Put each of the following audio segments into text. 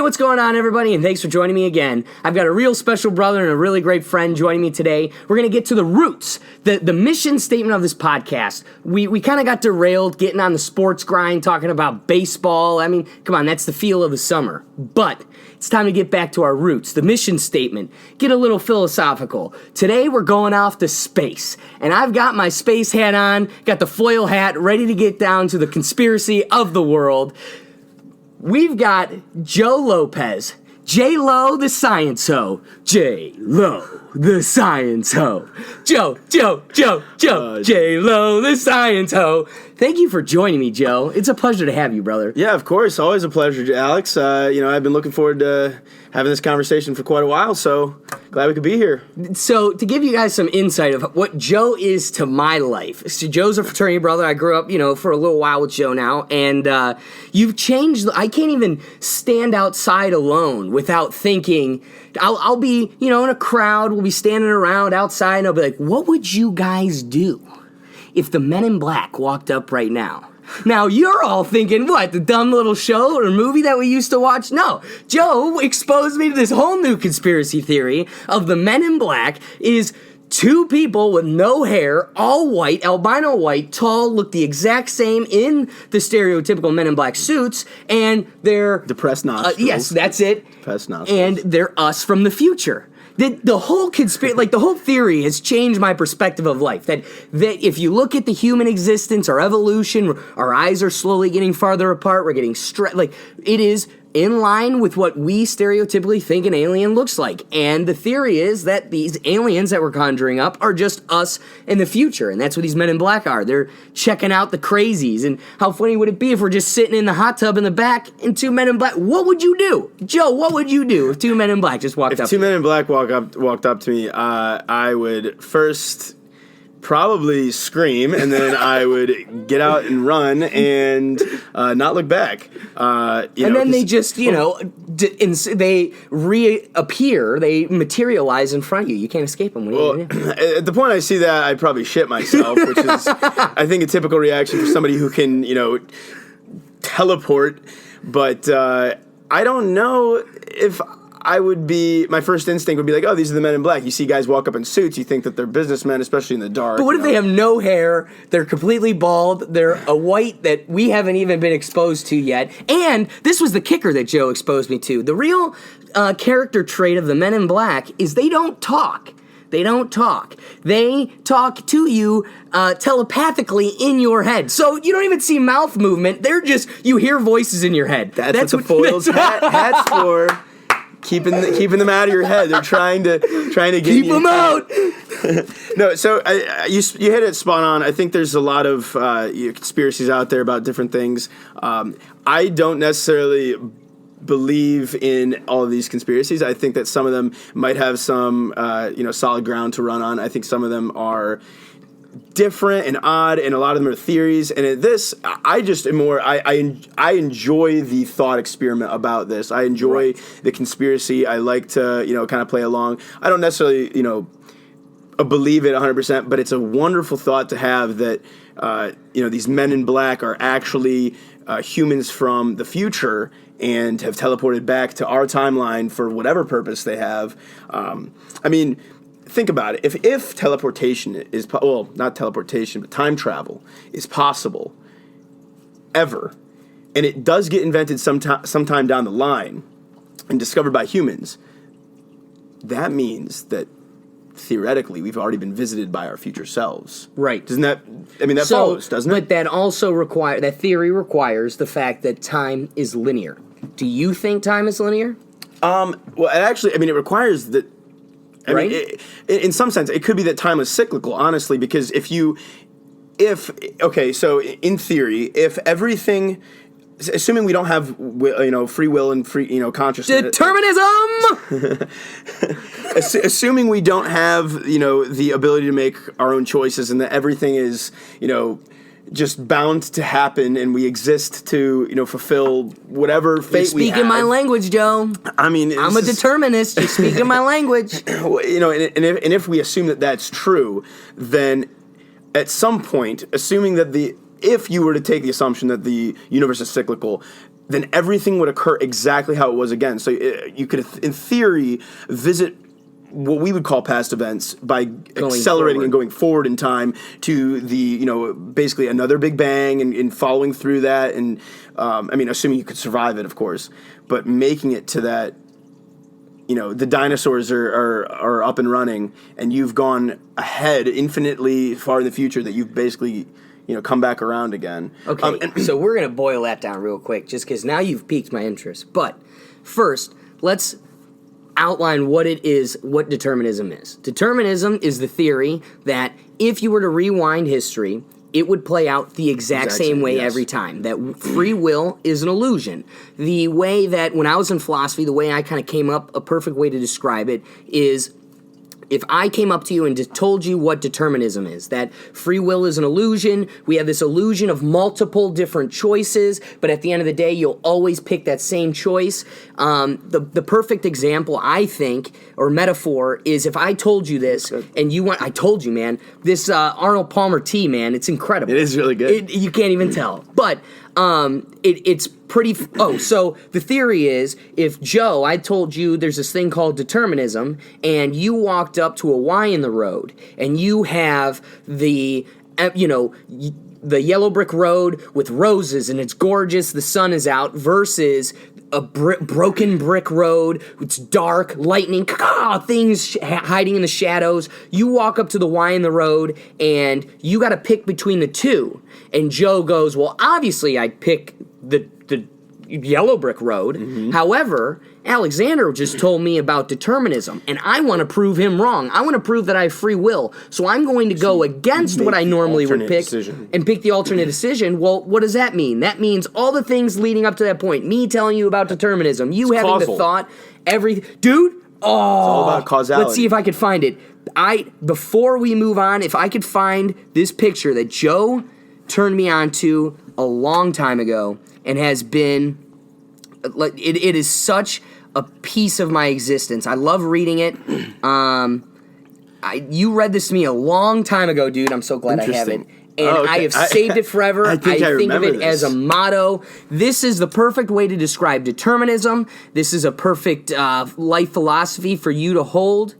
what's going on, everybody, and thanks for joining me again. I've got a real special brother and a really great friend joining me today. We're going to get to the roots, the mission statement of this podcast. We kind of got derailed getting on the sports grind, talking about baseball. I mean, come on, that's the feel of the summer. But it's time to get back to our roots, the mission statement, get a little philosophical. Today, we're going off to space, and I've got my space hat on, got the foil hat, ready to get down to the conspiracy of the world. We've got Joe Lopez, J-Lo the Science Ho, J-Lo the Science Ho, Joe, J-Lo the Science Ho. Thank you for joining me, Joe. It's a pleasure to have you, brother. Yeah, of course. Always a pleasure, Alex. I've been looking forward to having this conversation for quite a while, so glad we could be here. So, to give you guys some insight of what Joe is to my life. So Joe's a fraternity brother. I grew up, for a little while with Joe now, and you've changed. I can't even stand outside alone without thinking. I'll be, in a crowd. We'll be standing around outside, and I'll be like, what would you guys do if the Men in Black walked up right now? Now, you're all thinking, what, the dumb little show or movie that we used to watch? No, Joe exposed me to this whole new conspiracy theory of the Men in Black is two people with no hair, all white, albino white, tall, look the exact same in the stereotypical Men in Black suits, and they're... Depressed nostrils. Yes, that's it. Depressed nostrils. And they're us from the future. The whole the whole theory has changed my perspective of life. That if you look at the human existence, our evolution, our eyes are slowly getting farther apart. We're getting it is in line with what we stereotypically think an alien looks like. And the theory is that these aliens that we're conjuring up are just us in the future. And that's what these Men in Black are. They're checking out the crazies. And how funny would it be if we're just sitting in the hot tub in the back and two Men in Black? What would you do? Joe, what would you do if two Men in Black just walked up? If two Men in Black walked up to me, I would first probably scream, and then I would get out and run and not look back. Then they just, they reappear, they materialize in front of you. You can't escape them. At the point I see that, I'd probably shit myself, which is, I think, a typical reaction for somebody who can, teleport. But I don't know if I would be, my first instinct would be like, oh, these are the Men in Black. You see guys walk up in suits, you think that they're businessmen, especially in the dark. But what if they have no hair, they're completely bald, they're a white that we haven't even been exposed to yet, and this was the kicker that Joe exposed me to. The real character trait of the Men in Black is they don't talk. They don't talk. They talk to you telepathically in your head. So you don't even see mouth movement. You hear voices in your head. That's what the foils hat's for. Keeping them out of your head. They're trying to get keep them out. No, so you hit it spot on. I think there's a lot of conspiracies out there about different things. I don't necessarily believe in all of these conspiracies. I think that some of them might have some solid ground to run on. I think some of them are different and odd, and a lot of them are theories. And at this, I just am more. I enjoy the thought experiment about this. I enjoy the conspiracy. I like to kind of play along. I don't necessarily believe it 100%, but it's a wonderful thought to have that these Men in Black are actually humans from the future and have teleported back to our timeline for whatever purpose they have. Think about it. If teleportation is not teleportation, but time travel is possible ever, and it does get invented sometime down the line and discovered by humans, that means that theoretically we've already been visited by our future selves. Right. Doesn't that? That follows, doesn't it? But that also that theory requires the fact that time is linear. Do you think time is linear? It requires that. In some sense, it could be that time is cyclical, honestly, because so in theory, if everything, assuming we don't have, free will and free, consciousness. Determinism! Assuming we don't have, the ability to make our own choices and that everything is, just bound to happen, and we exist to, fulfill whatever fate we have. You're speaking my language, Joe. I'm a determinist. You're speaking my language. And if we assume that that's true, then at some point, assuming that if you were to take the assumption that the universe is cyclical, then everything would occur exactly how it was again. So you could, in theory, visit what we would call past events by accelerating and going forward in time to basically another Big Bang and following through that. And assuming you could survive it, of course, but making it to that, the dinosaurs are up and running and you've gone ahead infinitely far in the future that you've basically, come back around again. Okay, so we're going to boil that down real quick just because now you've piqued my interest. But first, let's outline what it is, what determinism is. Determinism is the theory that if you were to rewind history, it would play out the exact same way every time. That free will is an illusion. The way that, when I was in philosophy, the way I kind of came up, a perfect way to describe it is, if I came up to you and told you what determinism is, that free will is an illusion, we have this illusion of multiple different choices, but at the end of the day, you'll always pick that same choice. The perfect example, I think, or metaphor, is if I told you this, and I told you, man, this Arnold Palmer tea, man, it's incredible. It is really good. You can't even tell. But it's pretty... so the theory is, if Joe, I told you there's this thing called determinism, and you walked up to a Y in the road, and you have the yellow brick road with roses, and it's gorgeous, the sun is out, versus a broken brick road, it's dark, lightning, things hiding in the shadows. You walk up to the Y in the road, and you got to pick between the two. And Joe goes, well, obviously I'd pick the yellow brick road. Mm-hmm. However, Alexander just told me about determinism, and I want to prove him wrong. I want to prove that I have free will, so I'm going to go against what I normally would pick and pick the alternate decision. Well, what does that mean? That means all the things leading up to that point, me telling you about determinism, you having causal. The thought, dude, it's all about causality. Let's see if I could find it. Before we move on, if I could find this picture that Joe turned me on to a long time ago and has been, it is such a piece of my existence. I love reading it. You read this to me a long time ago, dude. I'm so glad I have it. And I have saved it forever. I think of it as a motto. This is the perfect way to describe determinism. This is a perfect life philosophy for you to hold.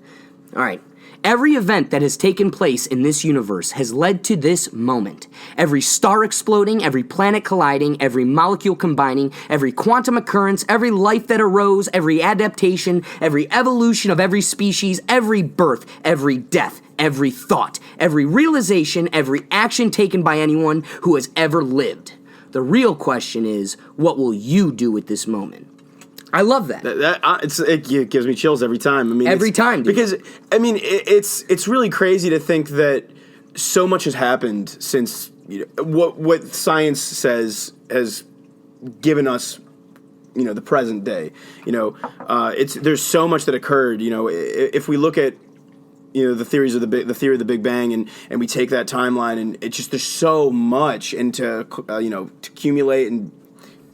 All right. Every event that has taken place in this universe has led to this moment. Every star exploding, every planet colliding, every molecule combining, every quantum occurrence, every life that arose, every adaptation, every evolution of every species, every birth, every death, every thought, every realization, every action taken by anyone who has ever lived. The real question is, what will you do with this moment? I love that. It gives me chills every time. Every time, dude. Because it's really crazy to think that so much has happened since what science says has given us the present day. There's so much that occurred. If we look at the theory of the Big Bang and we take that timeline, and it's just, there's so much, and to accumulate, and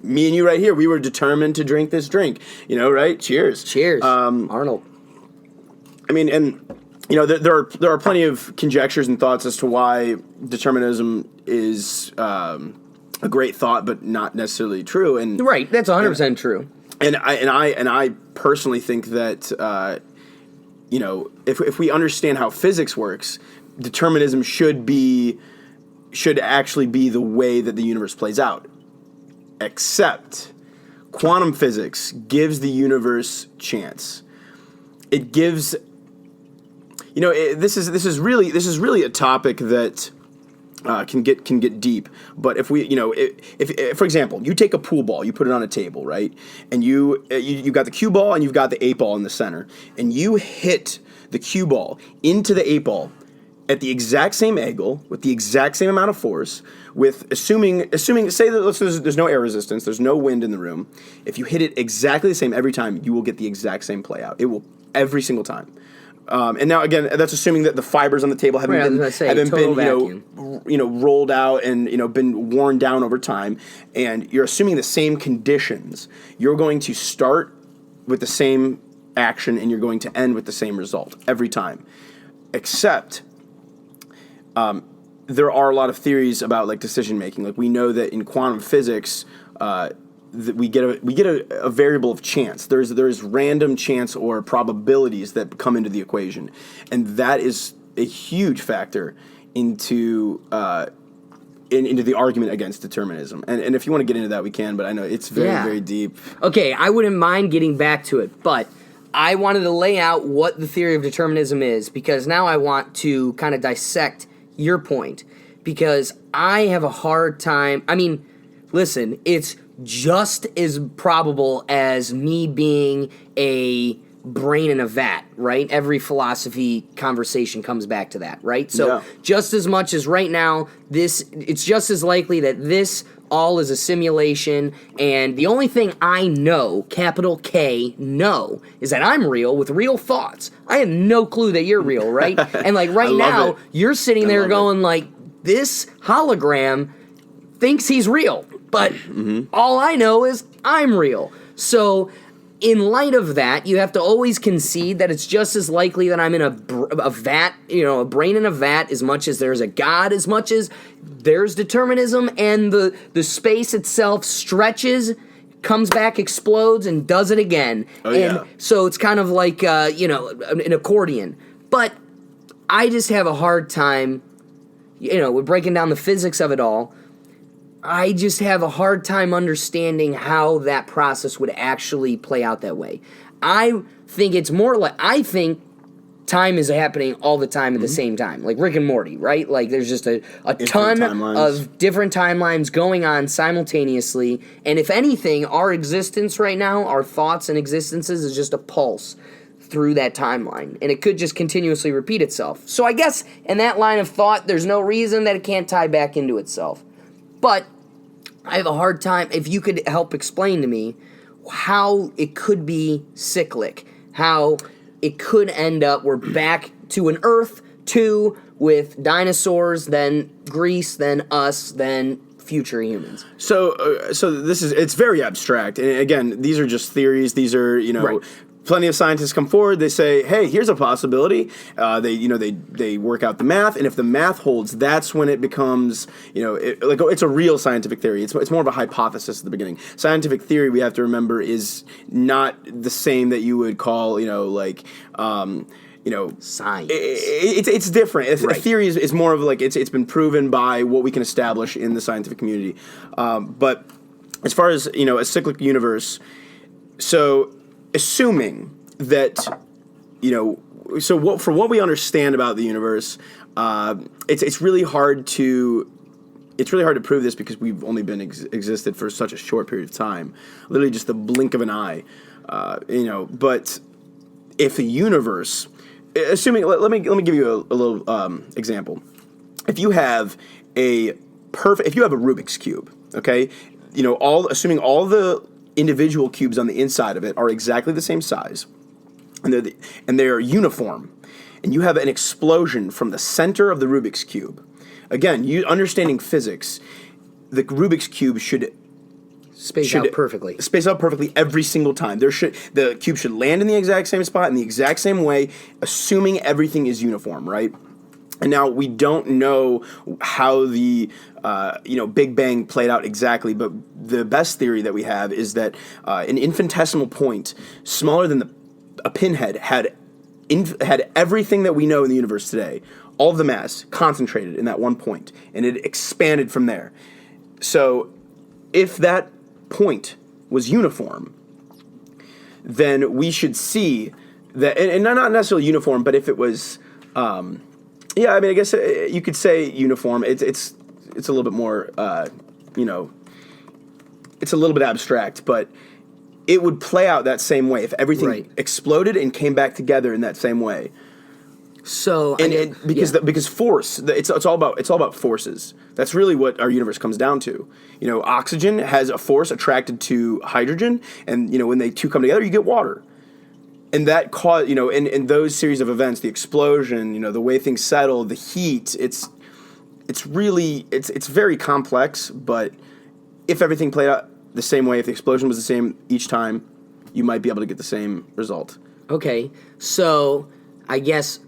me and you right here, we were determined to drink this drink, right? Cheers. Cheers. Arnold. There are plenty of conjectures and thoughts as to why determinism is a great thought, but not necessarily true. And right, that's 100% true. And I personally think that if we understand how physics works, determinism should actually be the way that the universe plays out. Except quantum physics gives the universe chance. It gives, this is really a topic that can get deep. But if we, if for example, you take a pool ball, you put it on a table, right, and you got the cue ball and you've got the 8 ball in the center, and you hit the cue ball into the 8 ball at the exact same angle, with the exact same amount of force, with assuming say that there's no air resistance, there's no wind in the room. If you hit it exactly the same every time, you will get the exact same play out. It will, every single time. And now again, that's assuming that the fibers on the table haven't been rolled out and been worn down over time, and you're assuming the same conditions. You're going to start with the same action and you're going to end with the same result every time, except there are a lot of theories about decision making. We know that in quantum physics, we get a variable of chance. There's random chance or probabilities that come into the equation, and that is a huge factor into into the argument against determinism. And if you want to get into that, we can. But I know it's very deep. Okay, I wouldn't mind getting back to it, but I wanted to lay out what the theory of determinism is, because now I want to kind of dissect your point, because I have a hard time. I mean, listen, it's just as probable as me being a brain in a vat, right? Every philosophy conversation comes back to that, right? So just as much as right now, it's just as likely that this all is a simulation, and the only thing I know, capital K, know, is that I'm real with real thoughts. I have no clue that you're real, right? And like right now, you're sitting there going like, this hologram thinks he's real, but all I know is I'm real. So in light of that, you have to always concede that it's just as likely that I'm in a vat, a brain in a vat, as much as there's a God, as much as there's determinism, and the space itself stretches, comes back, explodes, and does it again. So it's kind of like, an accordion. But I just have a hard time, with breaking down the physics of it all. I just have a hard time understanding how that process would actually play out that way. I think it's more like, I think time is happening all the time at the same time. Like Rick and Morty, right? Like there's just a ton of different timelines going on simultaneously. And if anything, our existence right now, our thoughts and existences, is just a pulse through that timeline. And it could just continuously repeat itself. So I guess in that line of thought, there's no reason that it can't tie back into itself. But I have a hard time, if you could help explain to me how it could be cyclic, how it could end up, we're back to an Earth 2 with dinosaurs, then Greece, then us, then future humans. So it's very abstract. And again, these are just theories. These are, plenty of scientists come forward. They say, "Hey, here's a possibility." They work out the math, and if the math holds, that's when it becomes, it's a real scientific theory. It's more of a hypothesis at the beginning. Scientific theory, we have to remember, is not the same that you would call, science. It's different. A theory is more of like it's been proven by what we can establish in the scientific community. But as far as a cyclic universe, so assuming that, for what we understand about the universe, it's really hard to prove this because we've only been existed for such a short period of time, literally just the blink of an eye, But if the universe, assuming, let me give you a little example. If you have a Rubik's cube, okay, assuming all the individual cubes on the inside of it are exactly the same size, and they are uniform, and you have an explosion from the center of the Rubik's cube. Again, understanding physics, the Rubik's cube should space out perfectly every single time. The cube should land in the exact same spot in the exact same way, assuming everything is uniform, right? And now we don't know how the Big Bang played out exactly, but the best theory that we have is that an infinitesimal point, smaller than a pinhead, had everything that we know in the universe today, all of the mass concentrated in that one point, and it expanded from there. So if that point was uniform, then we should see that, and not necessarily uniform, but if it was... I guess you could say uniform. It's a little bit more, it's a little bit abstract, but it would play out that same way if everything exploded and came back together in that same way. So, because force, it's all about forces. That's really what our universe comes down to. Oxygen has a force attracted to hydrogen, and when they two come together, you get water. And that caused, in those series of events, the explosion, the way things settle, the heat, it's very complex, but if everything played out the same way, if the explosion was the same each time, you might be able to get the same result. Okay, so I guess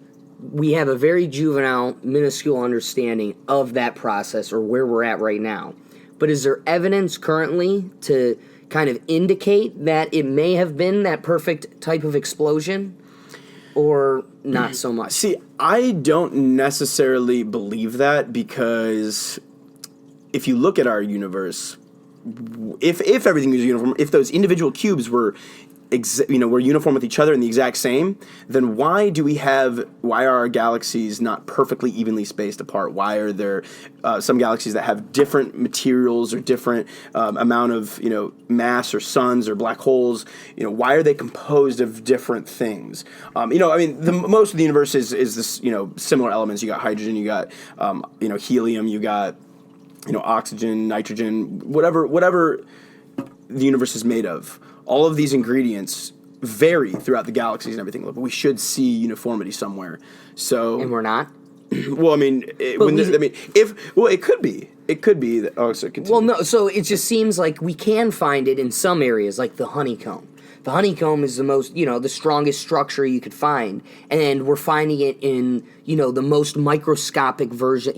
we have a very juvenile, minuscule understanding of that process or where we're at right now. But is there evidence currently to kind of indicate that it may have been that perfect type of explosion, or not so much? See, I don't necessarily believe that, because if you look at our universe, if everything was uniform, if those individual cubes were were uniform with each other and the exact same, then why are our galaxies not perfectly evenly spaced apart? Why are there some galaxies that have different materials or different amount of mass, or suns or black holes? Why are they composed of different things? Most of the universe is this similar elements. You got hydrogen, you got helium, you got oxygen, nitrogen, whatever the universe is made of. All of these ingredients vary throughout the galaxies and everything, but we should see uniformity somewhere. So, and we're not. Well, it could be. It could be that. Oh, so continue. Well, no. So it just seems like we can find it in some areas, like the honeycomb. The honeycomb is the most, the strongest structure you could find, and we're finding it in, the most microscopic version,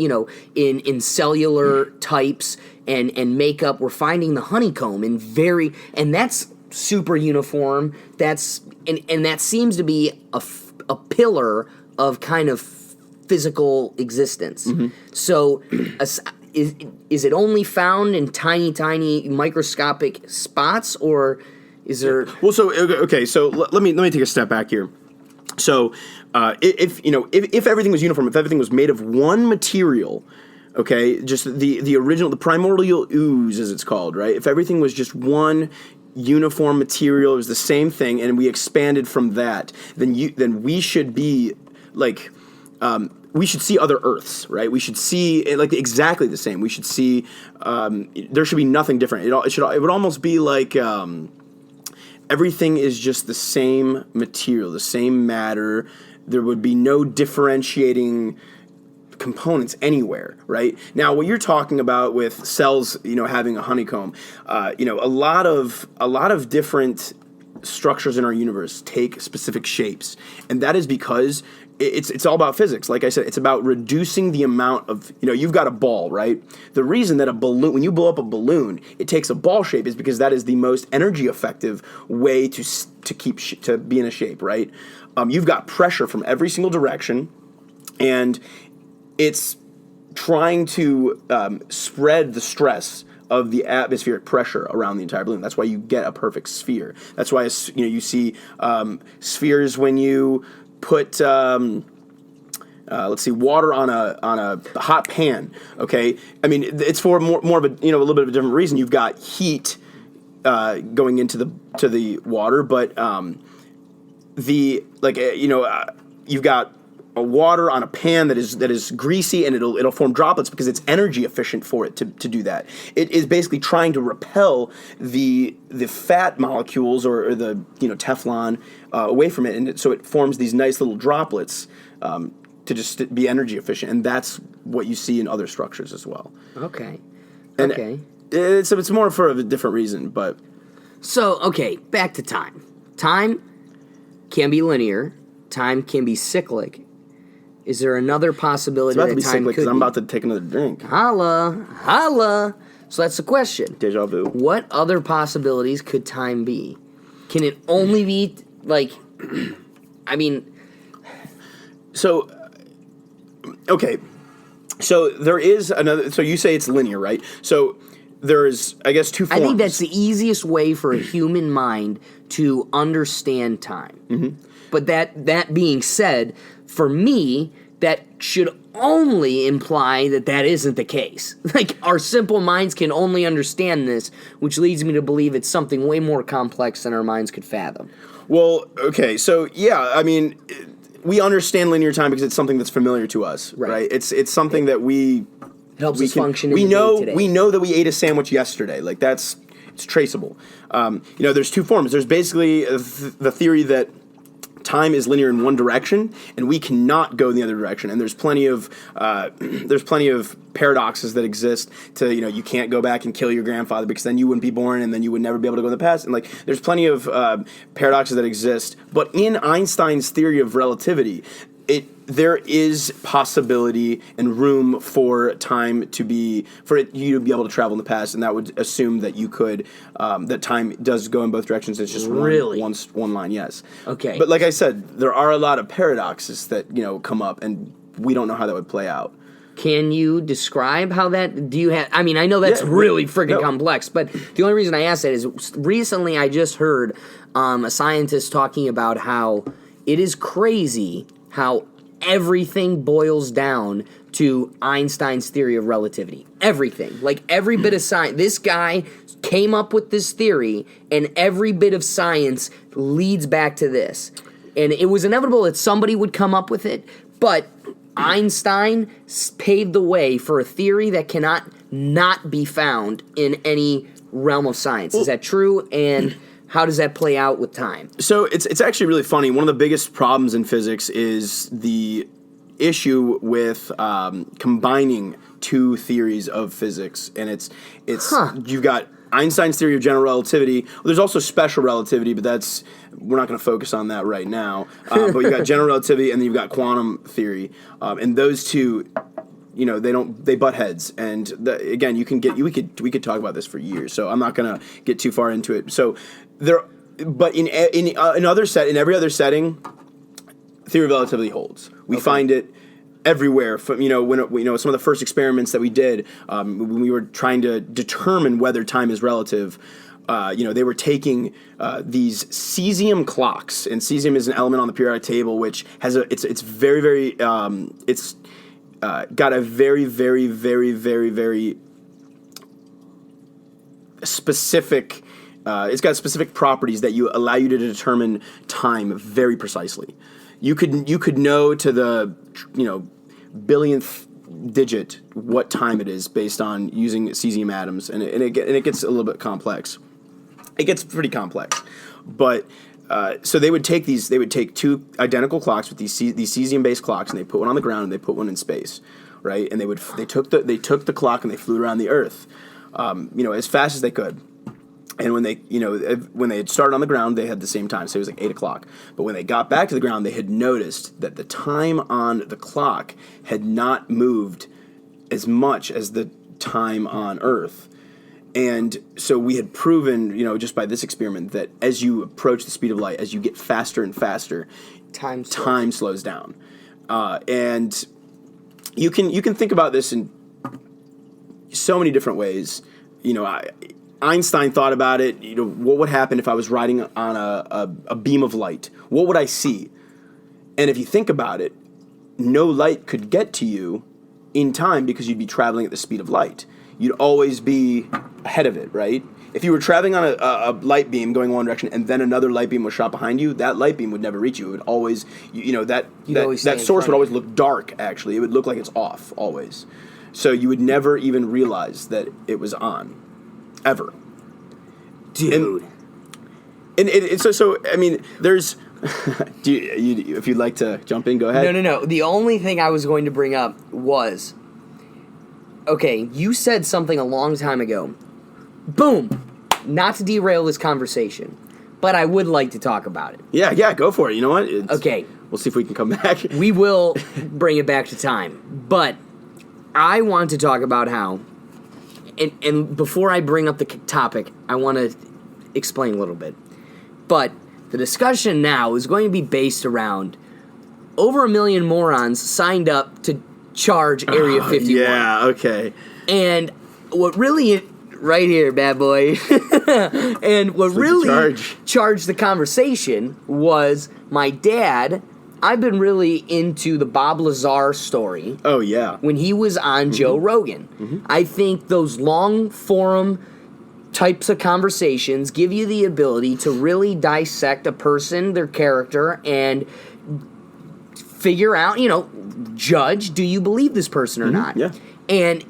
in cellular types and makeup. We're finding the honeycomb and that's super uniform. And that seems to be a pillar of kind of physical existence. Mm-hmm. So, is it only found in tiny microscopic spots, or is there? Well, so okay, so let me take a step back here. So, if everything was uniform, if everything was made of one material, okay, just the original, the primordial ooze, as it's called, right? If everything was just one uniform material, it was the same thing, and we expanded from that, then we should be like. We should see other Earths, right? We should see like exactly the same. We should see. There should be nothing different. It would almost be like. Everything is just the same material, the same matter. There would be no differentiating components anywhere, right? Now, what you're talking about with cells, having a honeycomb, a lot of different structures in our universe take specific shapes, and that is because it's all about physics. Like I said, it's about reducing the amount of, you've got a ball, right? The reason that a balloon, when you blow up a balloon, it takes a ball shape is because that is the most energy effective way to be in a shape, right? You've got pressure from every single direction, and it's trying to spread the stress of the atmospheric pressure around the entire balloon. That's why you get a perfect sphere. That's why you see spheres when you put water on a hot pan. Okay, I mean it's for more of a a little bit of a different reason. You've got heat going into the water, but you've got a water on a pan that is greasy, and it'll form droplets because it's energy efficient for it to do that. It is basically trying to repel the fat molecules or the Teflon away from it, and so it forms these nice little droplets to just be energy efficient, and that's what you see in other structures as well. Okay. And okay. It's more for a different reason, but so okay, back to time. Time can be linear. Time can be cyclic. Is there another possibility that time could be? It's about to be cyclic because I'm about to take another drink. Holla. So that's the question. Deja vu. What other possibilities could time be? Can it only be, like, I mean... So, okay. So there is another... So you say it's linear, right? So there's, I guess, two forms. I think that's the easiest way for a human mind to understand time. Mm-hmm. But that being said... For me, that should only imply that isn't the case. Like, our simple minds can only understand this, which leads me to believe it's something way more complex than our minds could fathom. Well, okay, so, yeah, I mean, we understand linear time because it's something that's familiar to us, right? It's something that we... Helps us function in the day today. We know that we ate a sandwich yesterday. Like, it's traceable. There's two forms. There's basically the theory that time is linear in one direction, and we cannot go in the other direction. And there's plenty of paradoxes that exist to, you can't go back and kill your grandfather because then you wouldn't be born, and then you would never be able to go in the past. And like, there's plenty of paradoxes that exist. But in Einstein's theory of relativity, there is possibility and room for time to be you to be able to travel in the past, and that would assume that you could that time does go in both directions. It's just one line, yes. Okay. But like I said, there are a lot of paradoxes that come up, and we don't know how that would play out. Can you describe how that? Do you have? I mean, I know that's really freaking complex, but the only reason I asked that is recently I just heard a scientist talking about how it is crazy how everything boils down to Einstein's theory of relativity. Everything. Like every bit of science. This guy came up with this theory, and every bit of science leads back to this. And it was inevitable that somebody would come up with it, but Einstein paved the way for a theory that cannot not be found in any realm of science. Is that true? And how does that play out with time? So it's actually really funny. One of the biggest problems in physics is the issue with combining two theories of physics, and it's you've got Einstein's theory of general relativity. Well, there's also special relativity, but we're not going to focus on that right now. But you've got general relativity, and then you've got quantum theory, and those two, they butt heads. And again, we could talk about this for years. So I'm not going to get too far into it. So but in every other setting, theory of relativity holds. We find it everywhere. From when some of the first experiments that we did, when we were trying to determine whether time is relative, they were taking these cesium clocks, and cesium is an element on the periodic table which has it's very very got a very very very very very specific. It's got specific properties that allow you to determine time very precisely. You could know to the billionth digit what time it is based on using cesium atoms, and it gets a little bit complex. It gets pretty complex, but so they would take two identical clocks with these cesium based clocks, and they put one on the ground and they put one in space, right? And they took the clock and they flew it around the Earth, as fast as they could. And when they had started on the ground, they had the same time, so it was like 8 o'clock. But when they got back to the ground, they had noticed that the time on the clock had not moved as much as the time on Earth. And so we had proven, just by this experiment, that as you approach the speed of light, as you get faster and faster, time slows down. And you can think about this in so many different ways. Einstein thought about it. What would happen if I was riding on a beam of light? What would I see? And if you think about it, no light could get to you in time because you'd be traveling at the speed of light. You'd always be ahead of it, right? If you were traveling on a light beam going one direction and then another light beam was shot behind you, that light beam would never reach you. It would always, that source would always look dark, actually. It would look like it's off, always. So you would never even realize that it was on. Ever. Dude. And there's... if you'd like to jump in, go ahead. No. The only thing I was going to bring up was... Okay, you said something a long time ago. Boom! Not to derail this conversation, but I would like to talk about it. Yeah, go for it. You know what? Okay. We'll see if we can come back. We will bring it back to time. But I want to talk about how... And before I bring up the topic, I want to explain a little bit. But the discussion now is going to be based around over 1 million morons signed up to charge Area 51. Yeah, okay. And what really... Right here, bad boy. And what really charged the conversation was my dad... I've been really into the Bob Lazar story. Oh, yeah. When he was on Joe Rogan. Mm-hmm. I think those long forum types of conversations give you the ability to really dissect a person, their character, and figure out, judge, do you believe this person or not? Yeah. And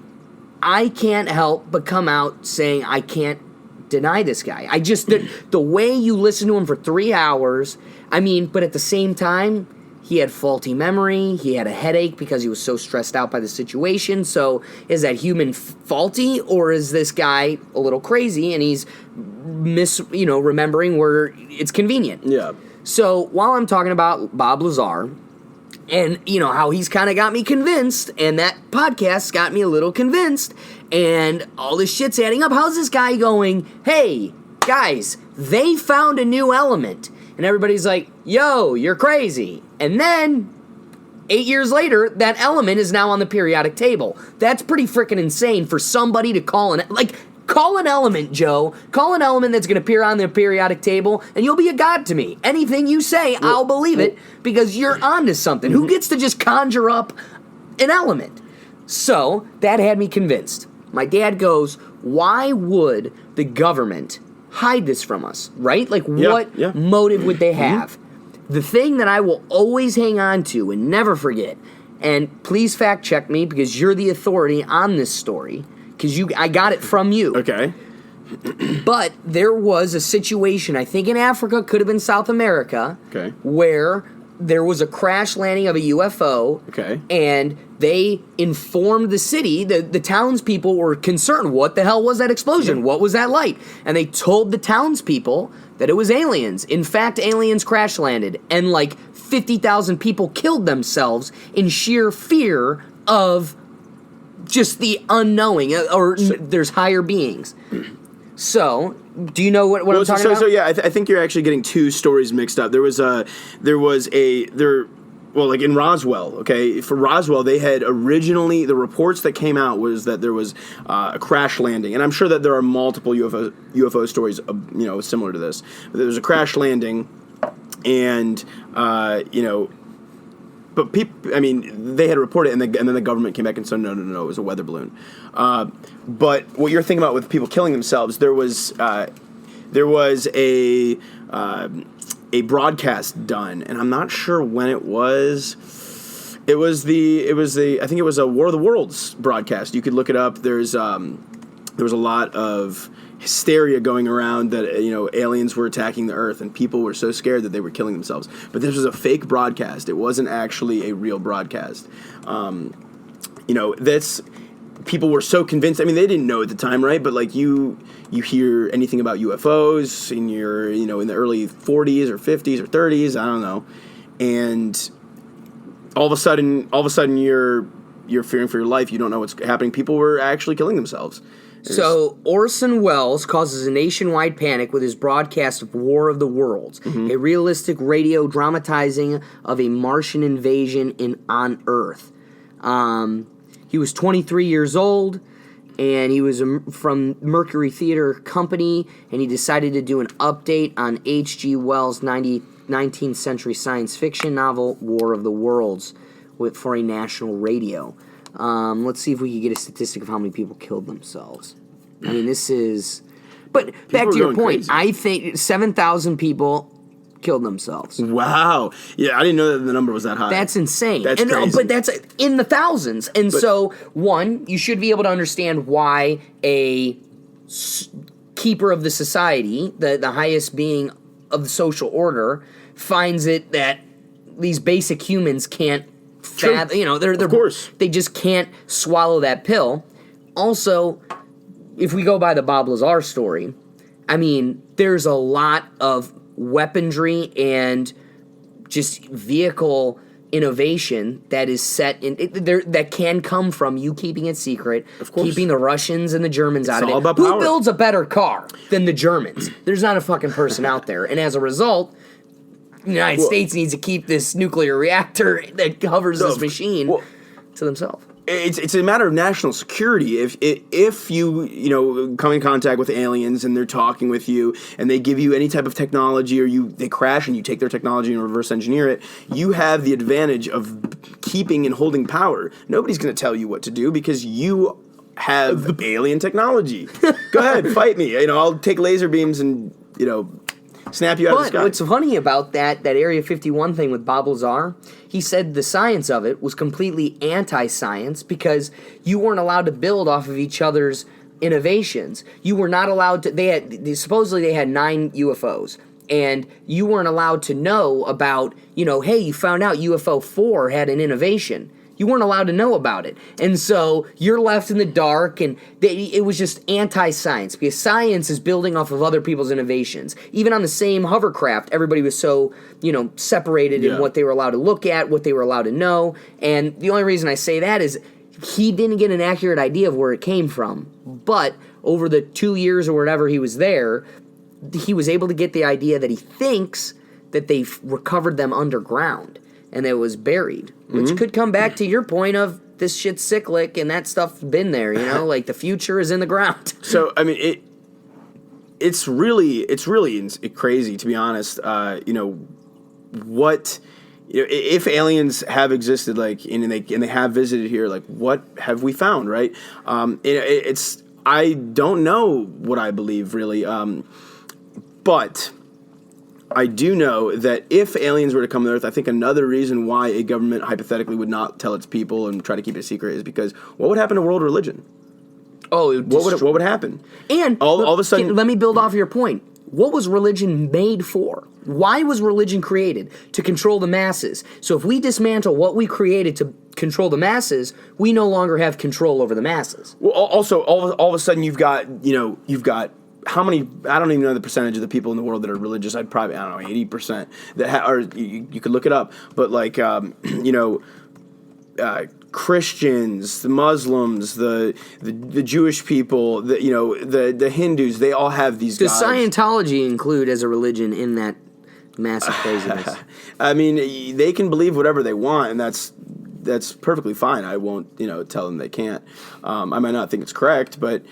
I can't help but come out saying I can't deny this guy. I just, the way you listen to him for 3 hours, but at the same time, he had faulty memory, he had a headache because he was so stressed out by the situation. So is that human faulty, or is this guy a little crazy and he's remembering where it's convenient? Yeah. So while I'm talking about Bob Lazar, And you know how he's kind of got me convinced, and that podcast got me a little convinced, and all this shit's adding up. How's this guy going, hey, guys, they found a new element? And everybody's like, yo, you're crazy. And then 8 years later, that element is now on the periodic table. That's pretty freaking insane for somebody to call an element, Joe. Call an element that's going to appear on the periodic table, and you'll be a god to me. Anything you say, I'll believe it, because you're onto something. Who gets to just conjure up an element? So, that had me convinced. My dad goes, why would the government hide this from us, right? Like, what motive would they have? The thing that I will always hang on to and never forget, and please fact check me because you're the authority on this story, because I got it from you. Okay. But there was a situation, I think in Africa, could have been South America, where there was a crash landing of a UFO, and they informed the city, the townspeople were concerned, what the hell was that explosion? What was that light? And they told the townspeople that it was aliens. In fact, aliens crash landed, and like 50,000 people killed themselves in sheer fear of just the unknowing, or there's higher beings. So, do you know what I'm talking about? So yeah, I think you're actually getting two stories mixed up. There was like in Roswell, okay? For Roswell, they had originally, the reports that came out was that there was a crash landing. And I'm sure that there are multiple UFO stories, similar to this. But there was a crash landing, and, but they had reported it, and then the government came back and said, no, it was a weather balloon. But what you're thinking about with people killing themselves, there was a broadcast done, and I'm not sure when it was. I think it was a War of the Worlds broadcast. You could look it up. There was a lot of hysteria going around that aliens were attacking the Earth, and people were so scared that they were killing themselves. But this was a fake broadcast. It wasn't actually a real broadcast. People were so convinced. I mean, they didn't know at the time, right? But like you hear anything about UFOs in your in the early 40s or 50s or 30s, I don't know, and all of a sudden you're fearing for your life. You don't know what's happening. People were actually killing themselves. So, Orson Welles causes a nationwide panic with his broadcast of War of the Worlds, a realistic radio dramatizing of a Martian invasion on Earth. He was 23 years old, and he was from Mercury Theater Company, and he decided to do an update on H.G. Wells' 19th century science fiction novel, War of the Worlds, for a national radio. Let's see if we can get a statistic of how many people killed themselves. I mean, this is... But back to your point, crazy. I think 7,000 people killed themselves. Wow. Yeah, I didn't know that the number was that high. That's insane. That's crazy. But that's in the thousands. And so, one, you should be able to understand why a keeper of the society, the highest being of the social order, finds it that these basic humans can't of course. They just can't swallow that pill. Also, if we go by the Bob Lazar story, I mean, there's a lot of weaponry and just vehicle innovation that is set in that can come from you keeping it secret, keeping the Russians and the Germans out of it. About Who power. builds a better car than the Germans? There's not a fucking person out there. And as a result, the United States needs to keep this nuclear reactor that covers this machine to themselves. It's a matter of national security. If you come in contact with aliens and they're talking with you and they give you any type of technology, or they crash and you take their technology and reverse engineer it, you have the advantage of keeping and holding power. Nobody's going to tell you what to do because you have alien technology. Go ahead, fight me. I'll take laser beams and snap you out of the sky. But what's funny about that Area 51 thing with Bob Lazar, he said the science of it was completely anti-science because you weren't allowed to build off of each other's innovations. You were not allowed to... Supposedly they had 9 UFOs, and you weren't allowed to know about, hey, you found out UFO 4 had an innovation. You weren't allowed to know about it. And so you're left in the dark, and it was just anti-science, because science is building off of other people's innovations. Even on the same hovercraft, everybody was so, separated in what they were allowed to look at, what they were allowed to know. And the only reason I say that is he didn't get an accurate idea of where it came from. But over the 2 years or whatever he was there, he was able to get the idea that he thinks that they've recovered them underground and that it was buried, which could come back to your point of this shit's cyclic and that stuff's been there, like the future is in the ground. So, I mean, it's really crazy, to be honest. If aliens have existed, and they have visited here, what have we found, right? I don't know what I believe, really, but I do know that if aliens were to come to Earth, I think another reason why a government hypothetically would not tell its people and try to keep it a secret is because what would happen to world religion? Oh, what would happen? And all of a sudden, let me build off your point. What was religion made for? Why was religion created? To control the masses. So if we dismantle what we created to control the masses, we no longer have control over the masses. Well, also, all of a sudden, you've got how many? I don't even know the percentage of the people in the world that are religious. I'd probably 80% that are. You could look it up, but Christians, the Muslims, the Jewish people, the Hindus, they all have these Does gods. Scientology include as a religion in that massive craziness? I mean, they can believe whatever they want, and that's perfectly fine. I won't, tell them they can't. I might not think it's correct, but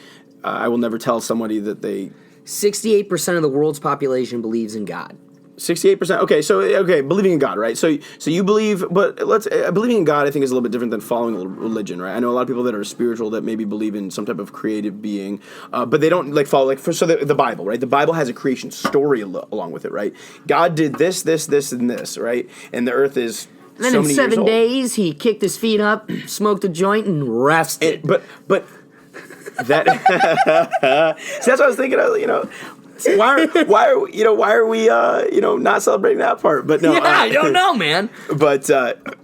I will never tell somebody that they... 68% of the world's population believes in God. 68%. Okay, believing in God, right? So you believe, but believing in God, I think, is a little bit different than following a religion, right? I know a lot of people that are spiritual that maybe believe in some type of creative being, but they don't follow the Bible, right? The Bible has a creation story along with it, right? God did this, and this, right? And the earth is. And then in 7 days, he kicked his feet up, smoked a joint, and rested. But that. See, that's what I was thinking of. Why are we not celebrating that part? But no, I don't know, man. But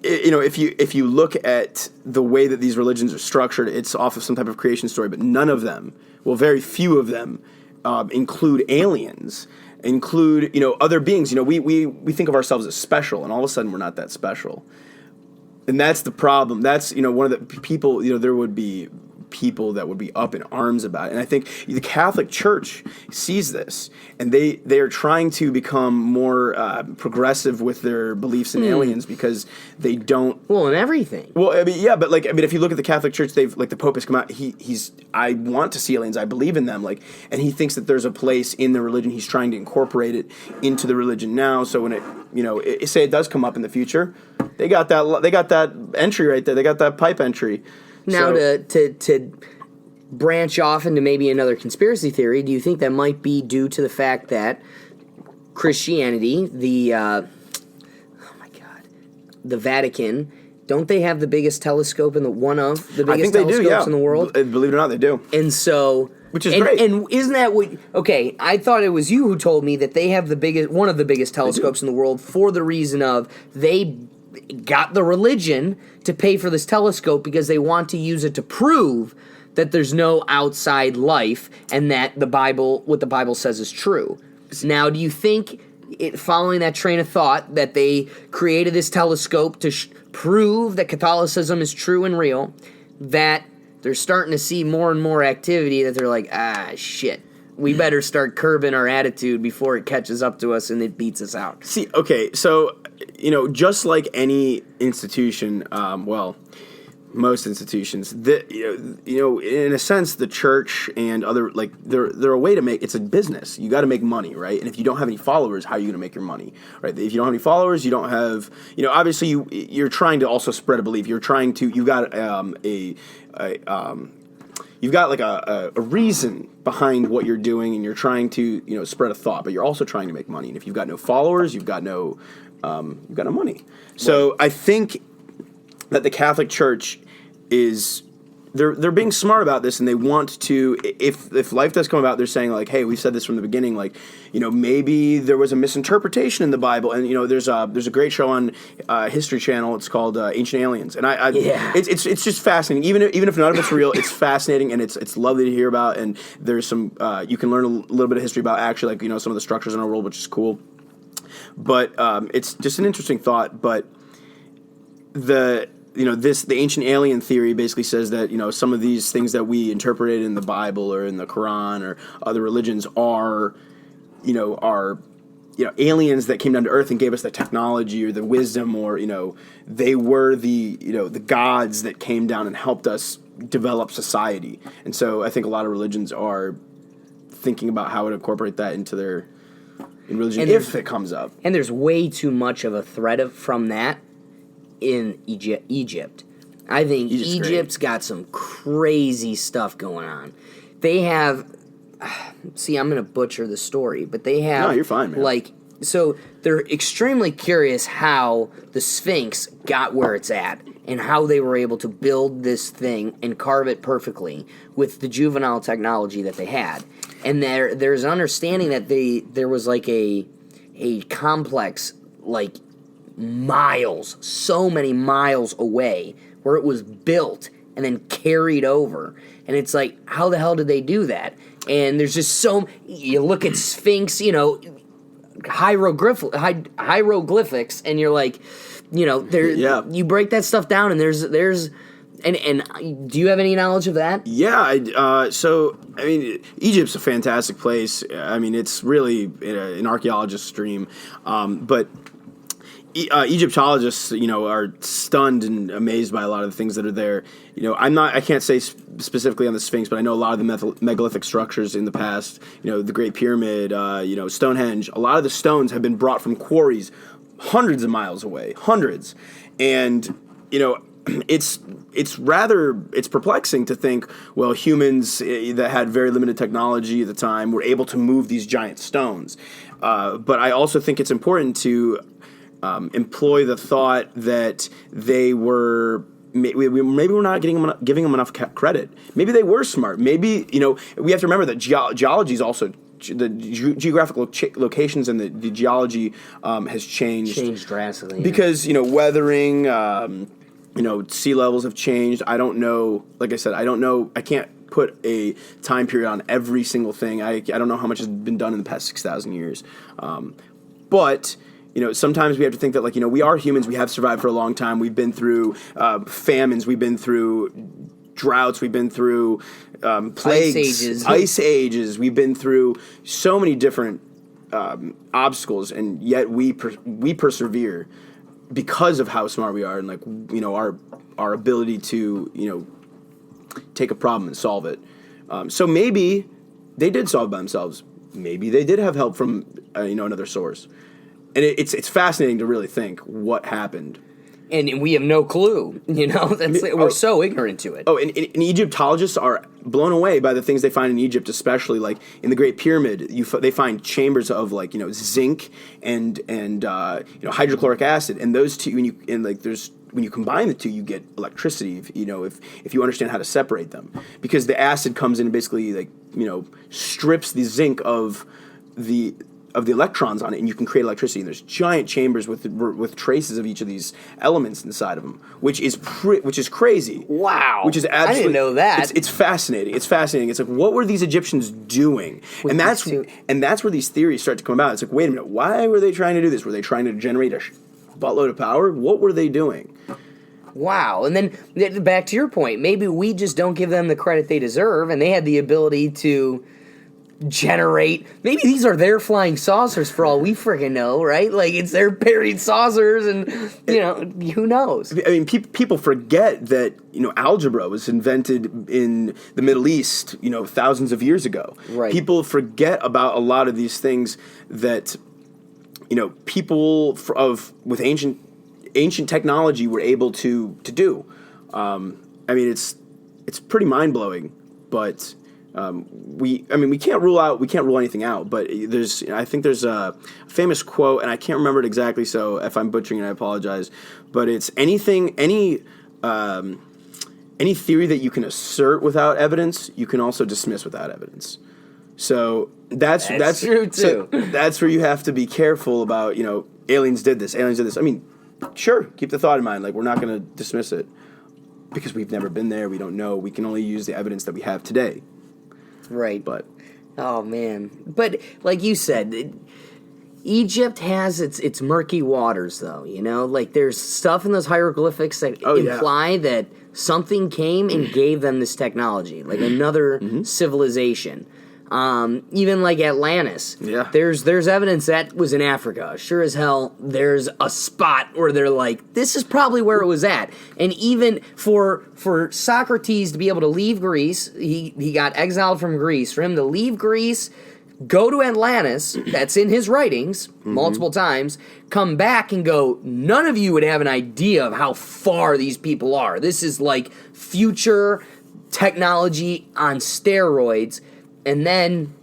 if you look at the way that these religions are structured, it's off of some type of creation story. But none of them, very few of them, include aliens. Include other beings. We think of ourselves as special, and all of a sudden we're not that special, and that's the problem. That's one of the people. There would be people that would be up in arms about it. And I think the Catholic Church sees this, and they are trying to become more progressive with their beliefs in aliens because they don't... Well, in everything. Well, I mean, yeah, but if you look at the Catholic Church, they've the Pope has come out. He's I want to see aliens. I believe in them. And he thinks that there's a place in the religion. He's trying to incorporate it into the religion now. So when say it does come up in the future, they got that entry right there. They got that pipe entry. Now, to branch off into maybe another conspiracy theory, do you think that might be due to the fact that Christianity, the Vatican, don't they have the biggest telescope one of the biggest telescopes in the world? Believe it or not, they do. And so... Which is great. And isn't that what... Okay, I thought it was you who told me that they have one of the biggest telescopes in the world for the reason of they got the religion to pay for this telescope because they want to use it to prove that there's no outside life and that what the Bible says is true. Now, do you think, following that train of thought, that they created this telescope to prove that Catholicism is true and real, that they're starting to see more and more activity that they're like, shit, we better start curbing our attitude before it catches up to us and it beats us out? See, okay, so... just like any institution, most institutions, in a sense, the church and other, they're a way to make, it's a business. You got to make money, right? And if you don't have any followers, how are you going to make your money, right? If you don't have any followers, you don't have, obviously you're trying to also spread a belief. You're trying to, you've got a reason behind what you're doing, and you're trying to, spread a thought, but you're also trying to make money. And if you've got no followers, you've got no money. So I think that the Catholic Church is they're being smart about this, and they want to. If life does come about, they're saying like, hey, we've said this from the beginning. Like, maybe there was a misinterpretation in the Bible, and there's a great show on History Channel. It's called Ancient Aliens, and it's just fascinating. Even if none of it's real, it's fascinating, and it's lovely to hear about. And there's some you can learn a little bit of history about actually like some of the structures in our world, which is cool. But it's just an interesting thought. But the ancient alien theory basically says that some of these things that we interpreted in the Bible or in the Quran or other religions are aliens that came down to Earth and gave us the technology or the wisdom, or they were the gods that came down and helped us develop society. And so I think a lot of religions are thinking about how to incorporate that into their religion if it comes up. And there's way too much of a threat from that in Egypt. I think Egypt's got some crazy stuff going on. They have, see, I'm going to butcher the story, but they have... No, you're fine, man. So they're extremely curious how the Sphinx got where it's at and how they were able to build this thing and carve it perfectly with the juvenile technology that they had. And there's an understanding that there was like a complex, like miles, so many miles away, where it was built and then carried over. And it's like, how the hell did they do that? And there's just you look at Sphinx, hieroglyphics, and you're like, you break that stuff down, and there's and do you have any knowledge of that? Yeah, so I mean, Egypt's a fantastic place. I mean, it's really an archaeologist's dream, but Egyptologists, are stunned and amazed by a lot of the things that are there. I can't say specifically on the Sphinx, but I know a lot of the megalithic structures in the past. The Great Pyramid, Stonehenge. A lot of the stones have been brought from quarries hundreds of miles away, and it's perplexing to think, well, humans that had very limited technology at the time were able to move these giant stones. But I also think it's important to employ the thought that they were maybe we're not giving them enough credit. Maybe they were smart. Maybe we have to remember that geology is also the geographical locations and the geology has changed drastically because weathering. Sea levels have changed. I don't know. Like I said, I don't know. I can't put a time period on every single thing. I don't know how much has been done in the past 6,000 years. But sometimes we have to think that we are humans. We have survived for a long time. We've been through famines. We've been through droughts. We've been through plagues, ice ages. We've been through so many different obstacles, and yet we persevere. Because of how smart we are, and our ability to take a problem and solve it. So maybe they did solve it by themselves. Maybe they did have help from another source. And it's fascinating to really think what happened. And we have no clue. We're so ignorant to it. Oh, and Egyptologists are blown away by the things they find in Egypt, especially like in the Great Pyramid. They find chambers of zinc and hydrochloric acid, and those two when you combine the two, you get electricity. If you understand how to separate them, because the acid comes in and basically strips the zinc of the electrons on it, and you can create electricity. And there's giant chambers with traces of each of these elements inside of them, which is crazy. Wow, which is absolutely, I didn't know that. It's fascinating. It's fascinating. It's like, what were these Egyptians doing? And that's where these theories start to come about. It's like, wait a minute, why were they trying to do this? Were they trying to generate a buttload of power? What were they doing? Wow. And then back to your point, maybe we just don't give them the credit they deserve, and they had the ability to generate. Maybe these are their flying saucers for all we friggin' know, right? Like, it's their buried saucers, and who knows? I mean, people forget that algebra was invented in the Middle East, thousands of years ago. Right. People forget about a lot of these things that people with ancient technology were able to do. I mean, it's pretty mind blowing, but. We can't rule anything out, but I think there's a famous quote, and I can't remember it exactly, so if I'm butchering it, I apologize, but it's any any theory that you can assert without evidence, you can also dismiss without evidence. So that's true too. So that's where you have to be careful about, aliens did this. I mean, sure, keep the thought in mind. Like, we're not going to dismiss it because we've never been there. We don't know. We can only use the evidence that we have today. Right. But oh man. But like you said, Egypt has its murky waters, though. Like there's stuff in those hieroglyphics that imply that something came and gave them this technology, like another civilization. Even like Atlantis. Yeah. There's evidence that was in Africa. Sure as hell, there's a spot where they're like, this is probably where it was at. And even for Socrates to be able to leave Greece, he got exiled from Greece. For him to leave Greece, go to Atlantis, that's in his writings multiple times, come back and go, none of you would have an idea of how far these people are. This is like future technology on steroids. And then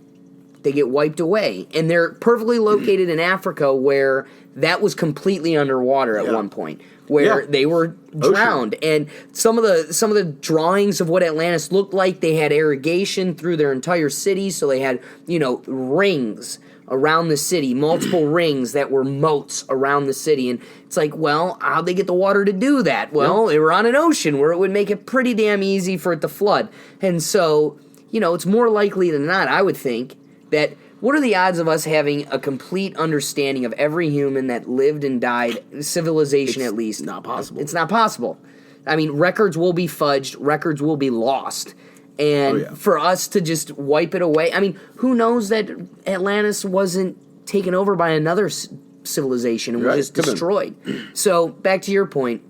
they get wiped away. And they're perfectly located in Africa where that was completely underwater at one point, where they were drowned. And some of the drawings of what Atlantis looked like, they had irrigation through their entire city, so they had, rings around the city, multiple rings that were moats around the city. And it's like, well, how'd they get the water to do that? Well, they were on an ocean where it would make it pretty damn easy for it to flood. And so, it's more likely than not, I would think, that what are the odds of us having a complete understanding of every human that lived and died, civilization at least? Not possible. It's not possible. I mean, records will be fudged, records will be lost. And for us to just wipe it away, I mean, who knows that Atlantis wasn't taken over by another civilization and was just destroyed? So, back to your point,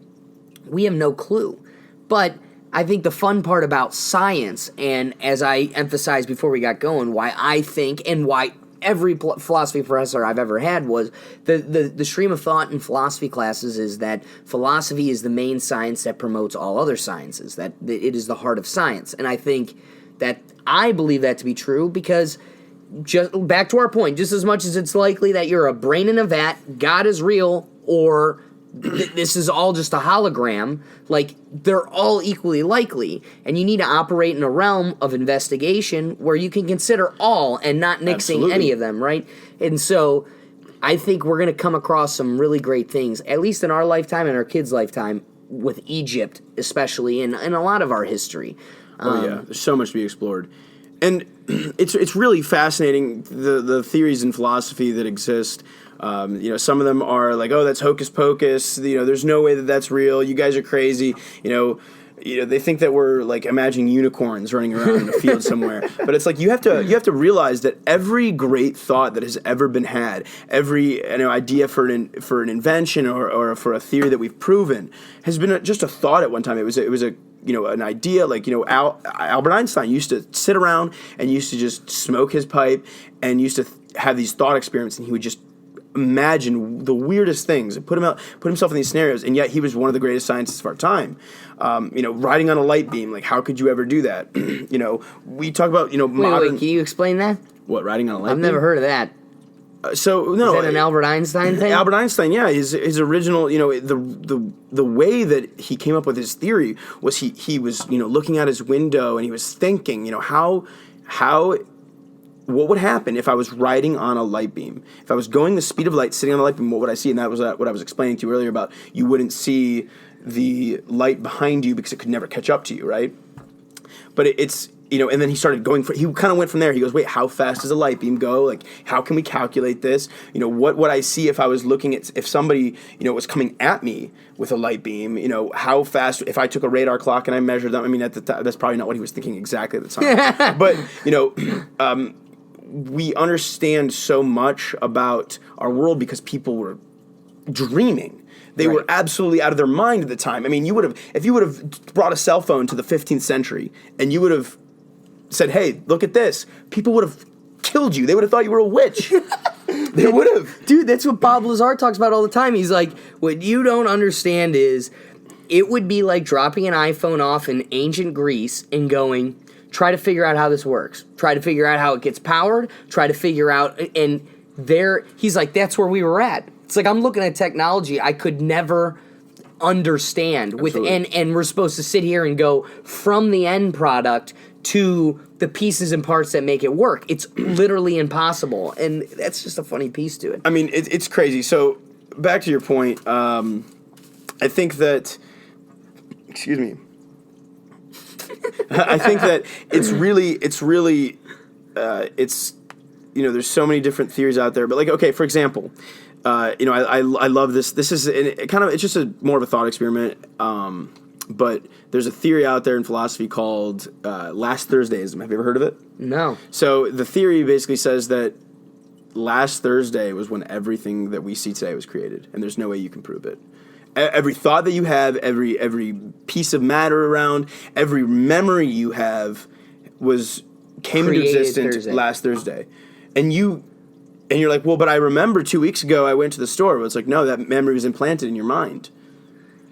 we have no clue. But I think the fun part about science, and as I emphasized before we got going, why I think and why every philosophy professor I've ever had was the stream of thought in philosophy classes is that philosophy is the main science that promotes all other sciences, that it is the heart of science. And I think that I believe that to be true because, just back to our point, just as much as it's likely that you're a brain in a vat, God is real, or this is all just a hologram, like, they're all equally likely. And you need to operate in a realm of investigation where you can consider all and not nixing any of them, right? And so I think we're going to come across some really great things, at least in our lifetime and our kids' lifetime, with Egypt especially, and a lot of our history. There's so much to be explored. And it's really fascinating, the theories in philosophy that exist. Some of them are like, oh, that's hocus pocus. There's no way that that's real. You guys are crazy. They think that we're like imagining unicorns running around in a field somewhere. But it's like you have to realize that every great thought that has ever been had, every idea for an invention or for a theory that we've proven has been just a thought at one time. It was an idea. Like, Albert Einstein used to sit around and used to just smoke his pipe and used to have these thought experiments, and he would just imagine the weirdest things and put himself in these scenarios, and yet he was one of the greatest scientists of our time. Riding on a light beam, like, how could you ever do that? We talk about modern. Wait, can you explain that? What, riding on a light beam? I've never heard of that. Is that an Albert Einstein thing? Albert Einstein, yeah, his original, the way that he came up with his theory was he was looking out his window and he was thinking, how. What would happen if I was riding on a light beam? If I was going the speed of light, sitting on the light beam, what would I see? And that was what I was explaining to you earlier about you wouldn't see the light behind you because it could never catch up to you, right? But it's, and then he started he kind of went from there. He goes, wait, how fast does a light beam go? Like, how can we calculate this? What would I see if I was looking at, if somebody, was coming at me with a light beam? How fast, if I took a radar clock and I measured them, I mean, that's probably not what he was thinking exactly at the time. But, we understand so much about our world because people were dreaming. They were absolutely out of their mind at the time. I mean, if you would have brought a cell phone to the 15th century and you would have said, hey, look at this, people would have killed you. They would have thought you were a witch. They would have. Dude, that's what Bob Lazar talks about all the time. He's like, what you don't understand is it would be like dropping an iPhone off in ancient Greece and going, try to figure out how this works. Try to figure out how it gets powered. Try to figure out, and he's like, that's where we were at. It's like, I'm looking at technology I could never understand with Absolutely. and we're supposed to sit here and go from the end product to the pieces and parts that make it work. It's literally impossible, and that's just a funny piece to it. I mean, it's crazy. So back to your point, I think that, excuse me, I think that it's there's so many different theories out there, but like, okay, for example, I love this. This is it's just more of a thought experiment. But there's a theory out there in philosophy called last Thursdaism. Have you ever heard of it? No. So the theory basically says that last Thursday was when everything that we see today was created, and there's no way you can prove it. Every thought that you have, every piece of matter around, every memory you have came into existence last Thursday. And you're like, well, but I remember 2 weeks ago I went to the store. But it's like, no, that memory was implanted in your mind.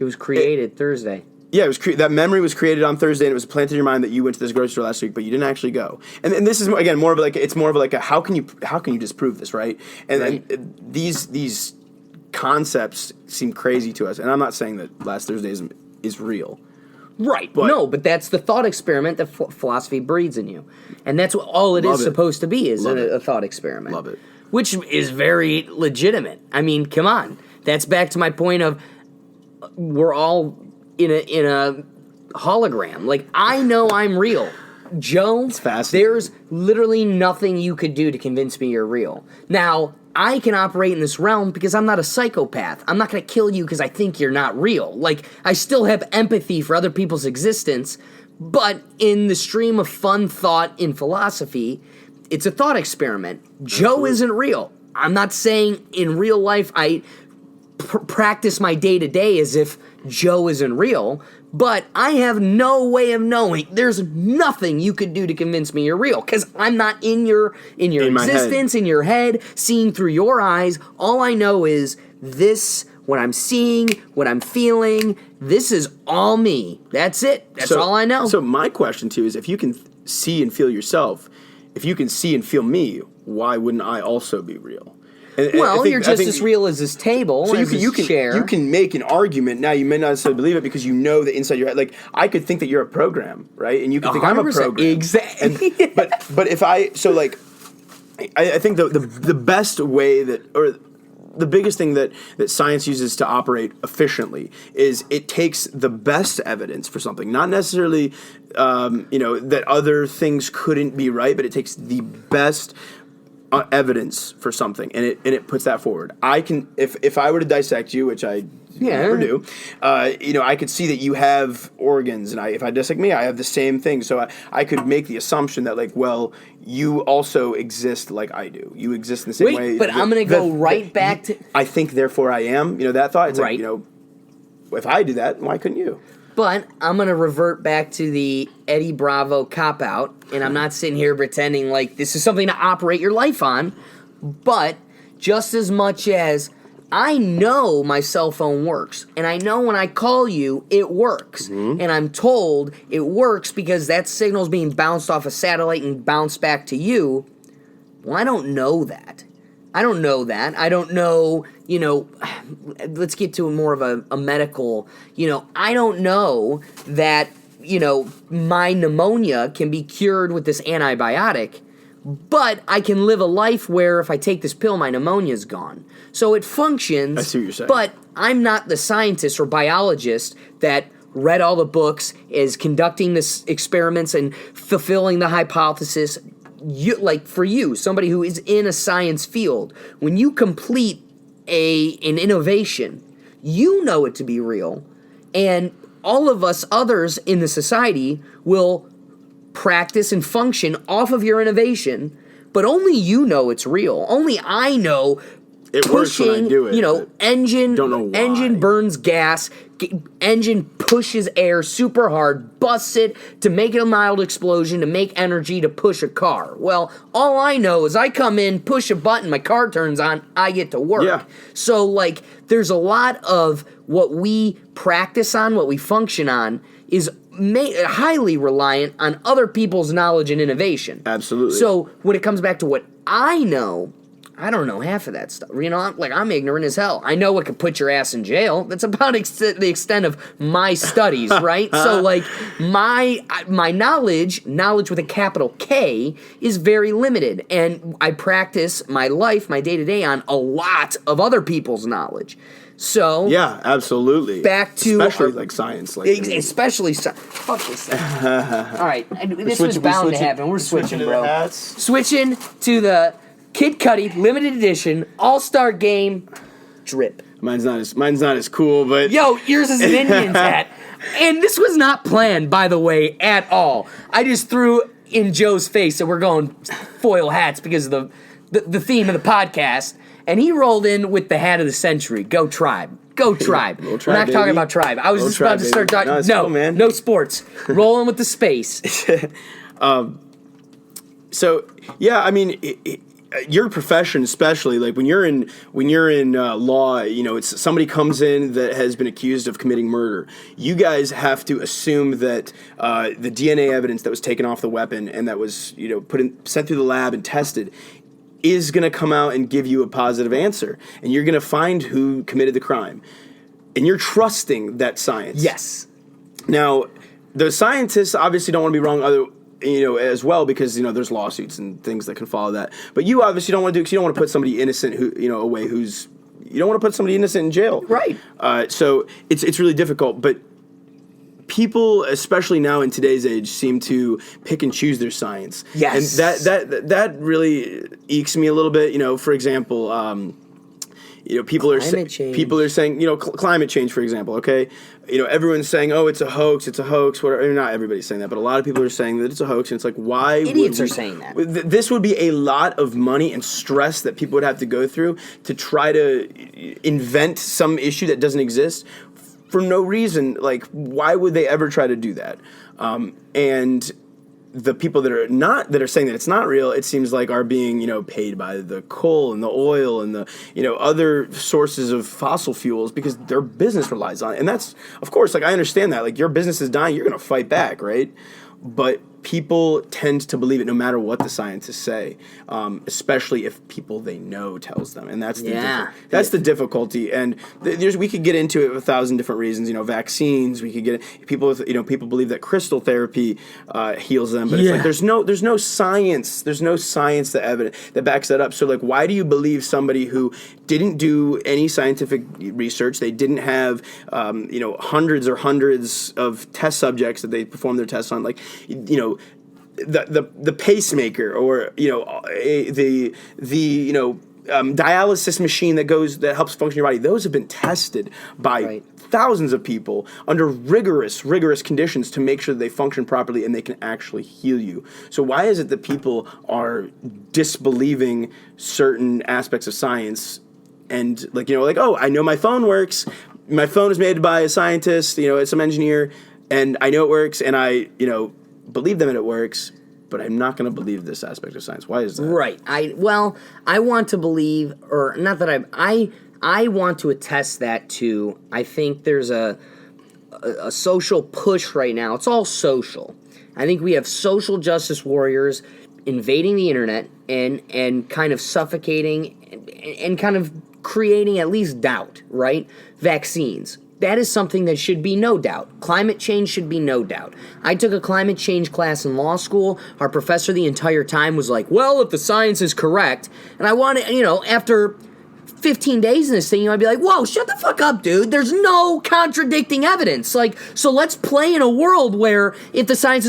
It was created Thursday. Yeah, it was that memory was created on Thursday, and it was planted in your mind that you went to this grocery store last week, but you didn't actually go. And this is again more of like a how can you disprove this, right? And these concepts seem crazy to us. And I'm not saying that last Thursday is real. Right. But that's the thought experiment that philosophy breeds in you. And that's what all it is supposed to be, is a thought experiment. Love it. Which is very legitimate. I mean, come on. That's back to my point of we're all in a hologram. Like, I know I'm real. Joe, it's fascinating. There's literally nothing you could do to convince me you're real. Now, I can operate in this realm because I'm not a psychopath. I'm not going to kill you because I think you're not real. Like, I still have empathy for other people's existence, but in the stream of fun thought in philosophy, it's a thought experiment. Joe isn't real. I'm not saying in real life I practice my day-to-day as if Joe isn't real, but I have no way of knowing. There's nothing you could do to convince me you're real, because I'm not in your existence, in your head, seeing through your eyes. All I know is this, what I'm seeing, what I'm feeling, this is all me. That's it. That's all I know. So my question to you is, if you can see and feel yourself, if you can see and feel me, why wouldn't I also be real? Well, you're just as real as this table, so as this chair. You can make an argument. Now, you may not necessarily believe it because you know that inside your head, like, I could think that you're a program, right? And you could think I'm a program. Exactly. But if I think the best way or the biggest thing that science uses to operate efficiently is it takes the best evidence for something, not necessarily that other things couldn't be right, but it takes the best evidence for something, and it puts that forward. I can, if I were to dissect you, which I never do, I could see that you have organs, and if I dissect me, I have the same thing. So I could make the assumption that, like, well, you also exist like I do. You exist in the same way. But I'm going to go back to... I think, therefore I am. That thought? It's right. Like, if I do that, why couldn't you? But I'm going to revert back to the Eddie Bravo cop-out, and I'm not sitting here pretending like this is something to operate your life on, but just as much as I know my cell phone works, and I know when I call you, it works, and I'm told it works because that signal's being bounced off a satellite and bounced back to you, well, I don't know that. I don't know that. I don't know, let's get to more of a medical, I don't know that, my pneumonia can be cured with this antibiotic, but I can live a life where if I take this pill, my pneumonia's gone. So it functions. I see what you're saying. But I'm not the scientist or biologist that read all the books, is conducting this experiments and fulfilling the hypothesis. For you, somebody who is in a science field, when you complete an innovation, you know it to be real, and all of us others in the society will practice and function off of your innovation, but only you know it's real. Only I know it works when I do it. Engine, don't know why. Engine burns gas, engine pushes air super hard, busts it to make it a mild explosion, to make energy to push a car. Well, all I know is I come in, push a button, my car turns on, I get to work. Yeah. So, there's a lot of what we practice on, what we function on, is highly reliant on other people's knowledge and innovation. Absolutely. So, when it comes back to what I know, I don't know half of that stuff. You know, I'm ignorant as hell. I know what could put your ass in jail. That's about the extent of my studies, right? So, like, my knowledge with a capital K, is very limited. And I practice my life, my day-to-day, on a lot of other people's knowledge. So yeah, absolutely. Back to especially like science, like especially science. Fuck this thing. All right, this was bound to happen. We're switching, bro. Switching to the Kid Cudi limited edition All-Star Game drip. Mine's not as cool, but yo, yours is an Indians hat, and this was not planned, by the way, at all. I just threw in Joe's face that we're going foil hats because of the theme of the podcast. And he rolled in with the hat of the century. Go Tribe. Go Tribe. We're not talking about Tribe. I was just about to start talking. No, cool, man. No sports. Rolling with the space. So, yeah, I mean, your profession, especially, like when you're in law, you know, it's somebody comes in that has been accused of committing murder. You guys have to assume that the DNA evidence that was taken off the weapon and that was, you know, sent through the lab and tested is going to come out and give you a positive answer. And you're going to find who committed the crime. And you're trusting that science. Yes. Now, the scientists obviously don't want to be wrong as well, because, you know, there's lawsuits and things that can follow that. But you obviously don't want to do, because you don't want to put somebody innocent you don't want to put somebody innocent in jail. Right. So it's really difficult. But people, especially now in today's age, seem to pick and choose their science. Yes. And that really ekes me a little bit. You know, for example, you know, people are saying, you know, climate change, for example. Okay, you know, everyone's saying, oh, it's a hoax, whatever. I mean, not everybody's saying that, but a lot of people are saying that it's a hoax, and it's like, why? Idiots are saying that. This would be a lot of money and stress that people would have to go through to try to invent some issue that doesn't exist for no reason. Like, why would they ever try to do that? And the people that are saying that it's not real, it seems like are being, you know, paid by the coal and the oil and the, you know, other sources of fossil fuels, because their business relies on it. And that's, of course, like, I understand that. Like, your business is dying, you're going to fight back, right? But people tend to believe it no matter what the scientists say, especially if people they know tells them, and that's the difficulty. And we could get into it with 1,000 different reasons. You know, vaccines. We could get people. People believe that crystal therapy heals them, but it's like there's no science. There's no science that backs that up. So, like, why do you believe somebody who didn't do any scientific research? They didn't have hundreds of test subjects that they performed their tests on, like, you know, the pacemaker, or, you know, the dialysis machine that helps function your body. Those have been tested by thousands of people under rigorous conditions to make sure that they function properly and they can actually heal you. So why is it that people are disbelieving certain aspects of science? And, like, you know, like, oh, I know my phone works. My phone is made by a scientist, you know, it's some engineer, and I know it works, and I, you know, believe them and it works, but I'm not going to believe this aspect of science. Why is that? Right. I want to believe, or not that I want to attest that to, I think there's a social push right now. It's all social. I think we have social justice warriors invading the internet and kind of suffocating and kind of creating at least doubt, right? Vaccines. That is something that should be no doubt. Climate change should be no doubt. I took a climate change class in law school. Our professor the entire time was like, well, if the science is correct, and I wanted, you know, after 15 days in this thing, you might be like, whoa, shut the fuck up, dude. There's no contradicting evidence. Like, so let's play in a world where the science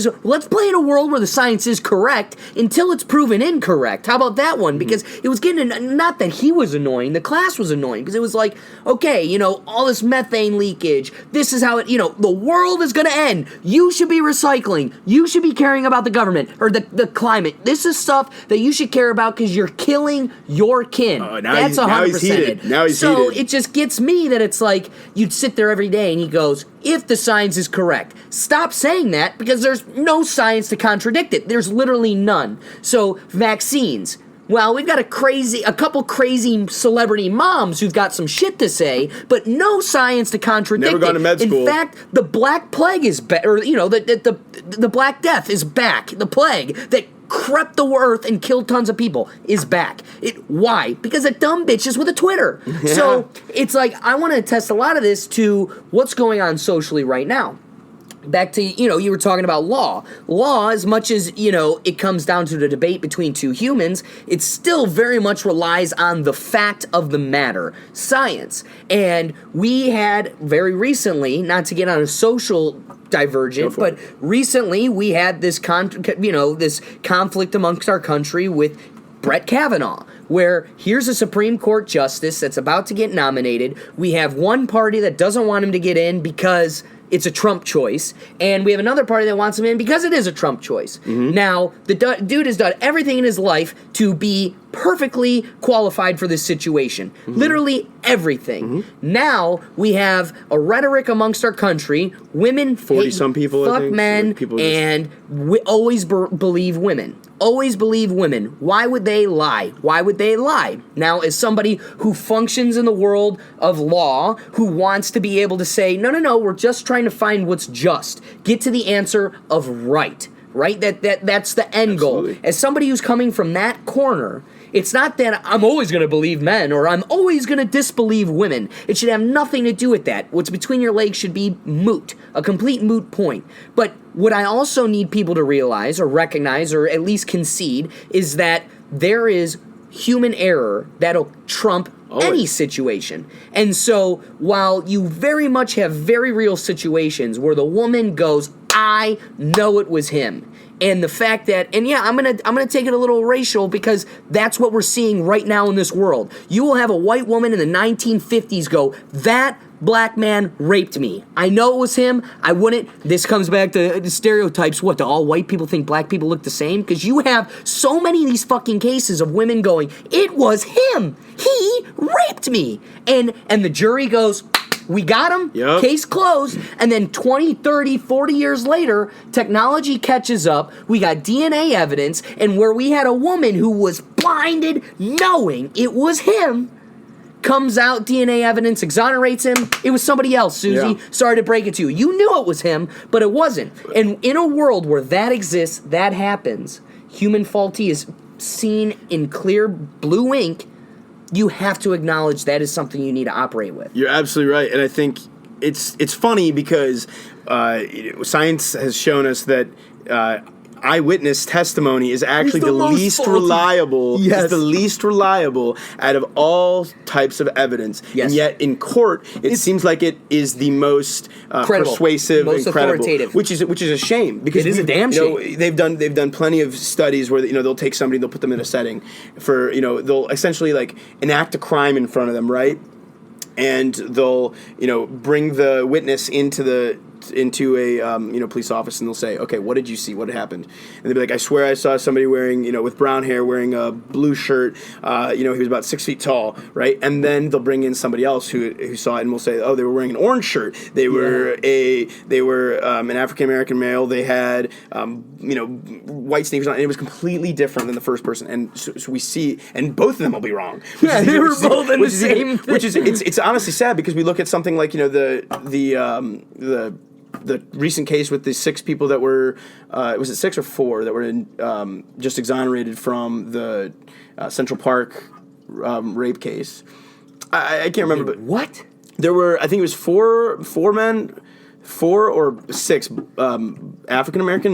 is correct until it's proven incorrect. How about that one? Because it was getting, not that he was annoying, the class was annoying, because it was like, okay, you know, all this methane leakage, this is how it, you know, the world is going to end. You should be recycling. You should be caring about the government or the climate. This is stuff that you should care about because you're killing your kin. That's 100%. Now he's so heated. It just gets me that it's like you'd sit there every day and he goes, if the science is correct. Stop saying that, because there's no science to contradict it. There's literally none. So vaccines. Well, we've got a couple crazy celebrity moms who've got some shit to say, but no science to contradict Never gone to med school. In fact, the Black Plague is back, or, you know, the Black Death is back. The plague that crept the earth and killed tons of people, is back. Why? Because of dumb bitches with a Twitter. Yeah. So it's like, I want to attest a lot of this to what's going on socially right now. Back to, you were talking about law. Law, as much as, it comes down to the debate between two humans, it still very much relies on the fact of the matter, science. And we had very recently, not to get on a social divergent, but recently we had this this conflict amongst our country with Brett Kavanaugh, where here's a Supreme Court justice that's about to get nominated. We have one party that doesn't want him to get in because it's a Trump choice, and we have another party that wants him in because it is a Trump choice. Now, the dude has done everything in his life to be perfectly qualified for this situation. Literally everything. Now, we have a rhetoric amongst our country, women 40-some people, fuck I think. men, Like people and we always believe women. Always believe women. Why would they lie? Why would they lie? Now, as somebody who functions in the world of law, who wants to be able to say, no, we're just trying to find what's just. Get to the answer of right. Right? That's the end goal. As somebody who's coming from that corner, it's not that I'm always going to believe men or I'm always going to disbelieve women. It should have nothing to do with that. What's between your legs should be moot, a complete moot point. But what I also need people to realize or recognize or at least concede is that there is human error that'll trump any situation. And so while you very much have very real situations where the woman goes, I know it was him. And the fact that, and yeah, I'm gonna take it a little racial because that's what we're seeing right now in this world. You will have a white woman in the 1950s go, that black man raped me. I know it was him. I wouldn't. This comes back to the stereotypes. What, do all white people think black people look the same? Because you have so many of these fucking cases of women going, it was him. He raped me. And the jury goes, we got him, case closed, and then 20, 30, 40 years later, technology catches up, we got DNA evidence, and where we had a woman who was blinded knowing it was him, comes out, DNA evidence, exonerates him, it was somebody else, Susie, sorry to break it to you. You knew it was him, but it wasn't. And in a world where that exists, that happens, human faulty is seen in clear blue ink, you have to acknowledge that is something you need to operate with. You're absolutely right, and I think it's funny because science has shown us that eyewitness testimony is actually the least reliable. Yes. It's the least reliable out of all types of evidence, and yet in court, it seems like it is the most persuasive, most and credible, authoritative. which is a shame because it is a damn shame. They've done plenty of studies where they'll take somebody, they'll put them in a setting for they'll essentially like enact a crime in front of them, right? And they'll bring the witness into a police office, and they'll say, okay, what did you see? What happened? And they'll be like, I swear I saw somebody wearing, with brown hair, wearing a blue shirt. He was about 6 feet tall, right? And then they'll bring in somebody else who saw it, and we'll say, oh, they were wearing an orange shirt. They were an African American male. They had white sneakers on, and it was completely different than the first person. And so we see, and both of them will be wrong. Yeah, they were both in the same thing. Which is it's honestly sad because we look at something like the recent case with the 6 people that were, was it 6 or 4 that were just exonerated from the Central Park rape case? I can't remember, but what? There were, I think it was 4 or 6 African American